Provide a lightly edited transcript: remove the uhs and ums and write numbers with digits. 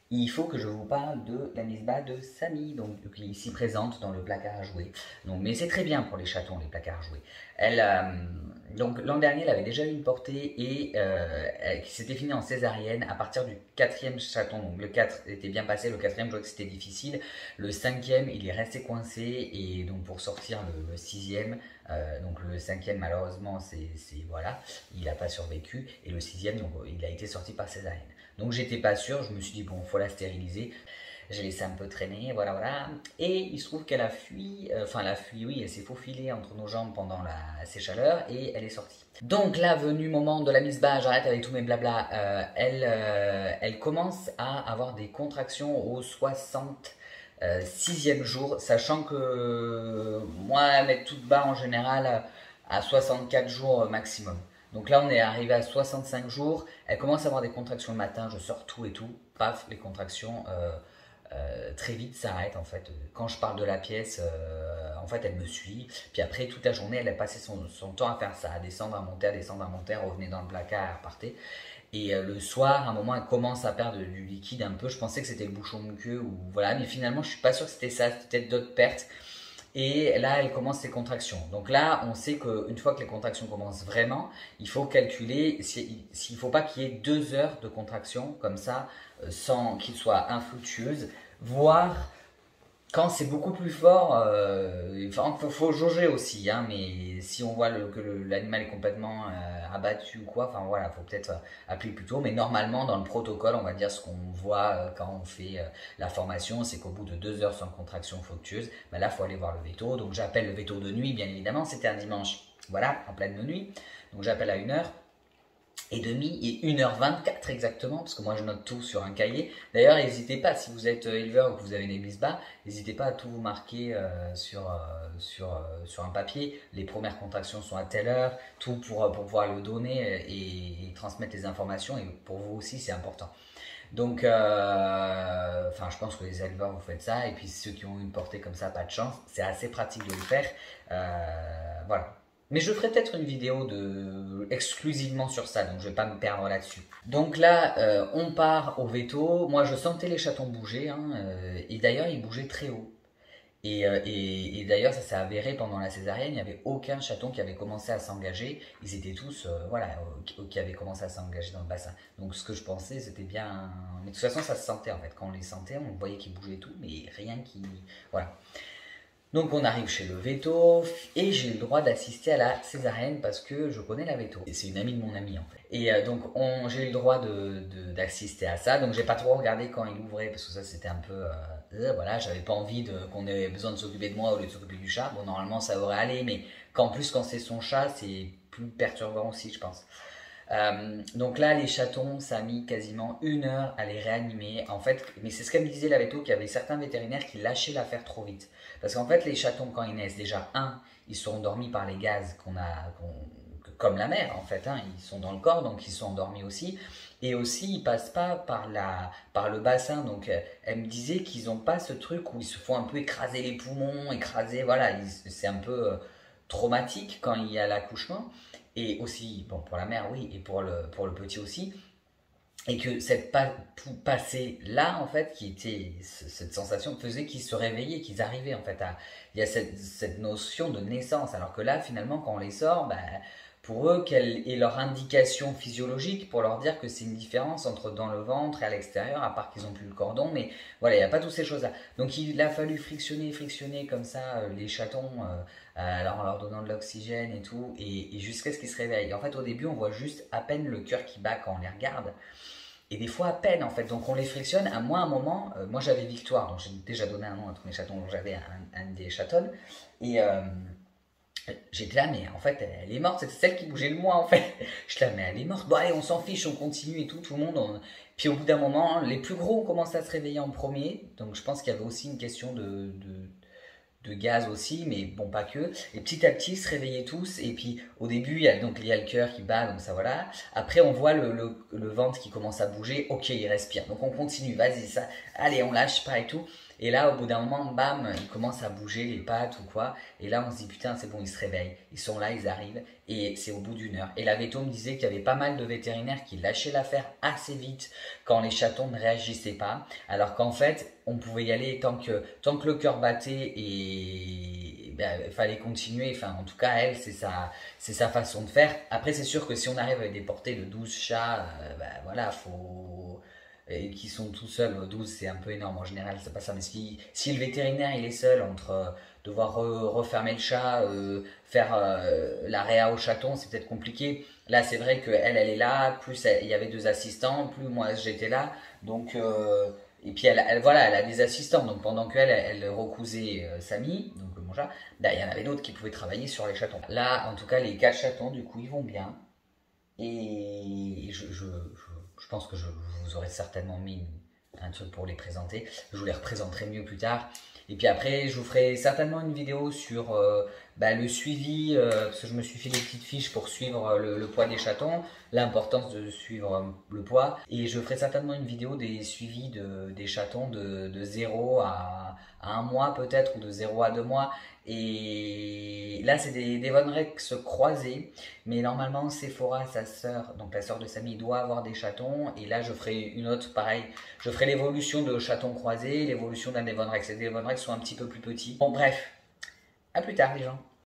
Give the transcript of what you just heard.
il faut que je vous parle de la Misbah de Samy, donc qui est ici présente dans le placard à jouer. Donc, mais c'est très bien pour les chatons, les placards à jouer. Elle, donc l'an dernier, elle avait déjà eu une portée et qui s'était finie en césarienne à partir du quatrième chaton. Donc le 4 était bien passé, le quatrième, je vois que c'était difficile. Le cinquième, il est resté coincé et donc pour sortir le sixième, donc le cinquième, malheureusement, voilà, il n'a pas survécu. Et le sixième, donc il a été sorti par césarienne. Donc j'étais pas sûr, je me suis dit bon, faut la stériliser. J'ai laissé un peu traîner, voilà, voilà. Et il se trouve qu'elle a fui, enfin elle a fui, oui, elle s'est faufilée entre nos jambes pendant la séchaleur et elle est sortie. Donc là, venu moment de la mise bas, j'arrête avec tous mes blabla, elle commence à avoir des contractions au 66e jour, sachant que moi, elle met toute bas en général à 64 jours maximum. Donc là, on est arrivé à 65 jours. Elle commence à avoir des contractions le matin, je sors tout et tout. Paf, les contractions, très vite, ça arrête en fait. Quand je parle de la pièce, en fait, elle me suit. Puis après, toute la journée, elle a passé son temps à faire ça, à descendre, à monter, à descendre, à monter, elle revenait dans le placard, elle repartait. Et le soir, à un moment, elle commence à perdre du liquide un peu. Je pensais que c'était le bouchon muqueux ou voilà, mais finalement, je suis pas sûr que c'était ça. C'était peut-être d'autres pertes. Et là, elle commence ses contractions. Donc là, on sait qu'une fois que les contractions commencent vraiment, il faut calculer s'il ne faut pas qu'il y ait 2 heures de contraction comme ça, sans qu'il soit infructueuse, voire quand c'est beaucoup plus fort, enfin, faut jauger aussi, hein, mais si on voit que l'animal est complètement abattu ou quoi, enfin voilà, faut peut-être appeler plus tôt, mais normalement dans le protocole, on va dire ce qu'on voit quand on fait la formation, c'est qu'au bout de 2 heures sans contraction fructueuse, ben là, faut aller voir le veto, donc j'appelle le veto de nuit, bien évidemment, c'était un dimanche, voilà, en pleine nuit, donc j'appelle à 1h30 et 1h24 exactement, parce que moi je note tout sur un cahier. D'ailleurs, n'hésitez pas, si vous êtes éleveur ou que vous avez des mises bas, n'hésitez pas à tout vous marquer sur un papier. Les premières contractions sont à telle heure, tout pour pouvoir le donner et transmettre les informations. Et pour vous aussi, c'est important. Donc, enfin, je pense que les éleveurs, vous faites ça. Et puis ceux qui ont une portée comme ça, pas de chance, c'est assez pratique de le faire. Voilà. Mais je ferai peut-être une vidéo exclusivement sur ça, donc je vais pas me perdre là-dessus. Donc là, on part au veto. Moi, je sentais les chatons bouger, hein, et d'ailleurs, ils bougeaient très haut. Et d'ailleurs, ça s'est avéré pendant la césarienne, il n'y avait aucun chaton qui avait commencé à s'engager. Ils étaient tous, voilà, qui avaient commencé à s'engager dans le bassin. Donc ce que je pensais, c'était bien. Mais de toute façon, ça se sentait en fait. Quand on les sentait, on voyait qu'ils bougeaient et tout, mais rien qui. Voilà. Donc on arrive chez le veto et j'ai le droit d'assister à la césarienne parce que je connais la veto. C'est une amie de mon ami en fait. Et donc j'ai eu le droit d'assister à ça. Donc j'ai pas trop regardé quand il ouvrait parce que ça c'était un peu voilà, j'avais pas envie qu'on ait besoin de s'occuper de moi au lieu de s'occuper du chat. Bon normalement ça aurait allé, mais qu'en plus quand c'est son chat c'est plus perturbant aussi je pense. Donc là, les chatons, ça a mis quasiment 1 heure à les réanimer. En fait, mais c'est ce qu'elle me disait la veto, qu'il y avait certains vétérinaires qui lâchaient l'affaire trop vite. Parce qu'en fait, les chatons, quand ils naissent, déjà, ils sont endormis par les gaz comme la mère, en fait. Hein, ils sont dans le corps, donc ils sont endormis aussi. Et aussi, ils passent pas par le bassin. Donc, elle me disait qu'ils n'ont pas ce truc où ils se font un peu écraser les poumons, voilà. C'est un peu traumatique quand il y a l'accouchement. Et aussi, bon, pour la mère, oui, et pour le petit aussi. Et que cette passée là, en fait, cette sensation faisait qu'ils se réveillaient, qu'ils arrivaient, en fait, il y a cette notion de naissance. Alors que là, finalement, quand on les sort, bah, pour eux, quelle est leur indication physiologique pour leur dire que c'est une différence entre dans le ventre et à l'extérieur, à part qu'ils n'ont plus le cordon, mais voilà, il n'y a pas toutes ces choses-là. Donc il a fallu frictionner comme ça les chatons, alors en leur donnant de l'oxygène et tout, et jusqu'à ce qu'ils se réveillent. En fait, au début, on voit juste à peine le cœur qui bat quand on les regarde, et des fois à peine en fait. Donc on les frictionne. À moi, un moment, moi j'avais Victoire, donc j'ai déjà donné un nom à tous mes chatons, donc j'avais un des chatonnes, et j'étais là, mais en fait, elle est morte, c'était celle qui bougeait le moins en fait. Je là, mais elle est morte. Bon, allez, on s'en fiche, on continue et tout le monde. Puis au bout d'un moment, les plus gros ont commencé à se réveiller en premier. Donc je pense qu'il y avait aussi une question de gaz aussi, mais bon, pas que. Et petit à petit, ils se réveillaient tous. Et puis au début, il y a le cœur qui bat, donc ça voilà. Après, on voit le ventre qui commence à bouger. Ok, il respire. Donc on continue, vas-y, ça. Allez, on lâche pas et tout. Et là, au bout d'un moment, bam, ils commencent à bouger les pattes ou quoi. Et là, on se dit, putain, c'est bon, ils se réveillent. Ils sont là, ils arrivent. Et c'est au bout d'1 heure. Et la véto me disait qu'il y avait pas mal de vétérinaires qui lâchaient l'affaire assez vite quand les chatons ne réagissaient pas. Alors qu'en fait, on pouvait y aller tant que le cœur battait et ben, il fallait continuer. Enfin, en tout cas, elle, c'est sa façon de faire. Après, c'est sûr que si on arrive avec des portées de 12 chats, ben, voilà, faut et qui sont tout seuls, 12 c'est un peu énorme en général, c'est pas ça, mais si le vétérinaire il est seul entre devoir refermer le chat, faire la réa au chaton, c'est peut-être compliqué. Là c'est vrai qu'elle elle est là, plus il y avait 2 assistants, plus moi j'étais là, donc et puis voilà, elle a des assistants, donc pendant qu'elle elle recousait Samy, donc mon chat, ben, il y en avait d'autres qui pouvaient travailler sur les chatons. Là en tout cas les 4 chatons du coup ils vont bien, et je pense que je vous aurais certainement mis un truc pour les présenter. Je vous les représenterai mieux plus tard. Et puis après, je vous ferai certainement une vidéo sur le suivi, parce que je me suis fait des petites fiches pour suivre le poids des chatons, l'importance de suivre le poids. Et je ferai certainement une vidéo des suivis des chatons de 0 à 1 mois peut-être, ou de 0 à 2 mois. Et là, c'est des Devon Rex croisés. Mais normalement, Sephora, sa sœur, donc la sœur de Samy, doit avoir des chatons. Et là, je ferai une autre, pareil. Je ferai l'évolution de chatons croisés, l'évolution d'un Devon Rex. Les Devon Rex sont un petit peu plus petits. Bon, bref. À plus tard, les gens.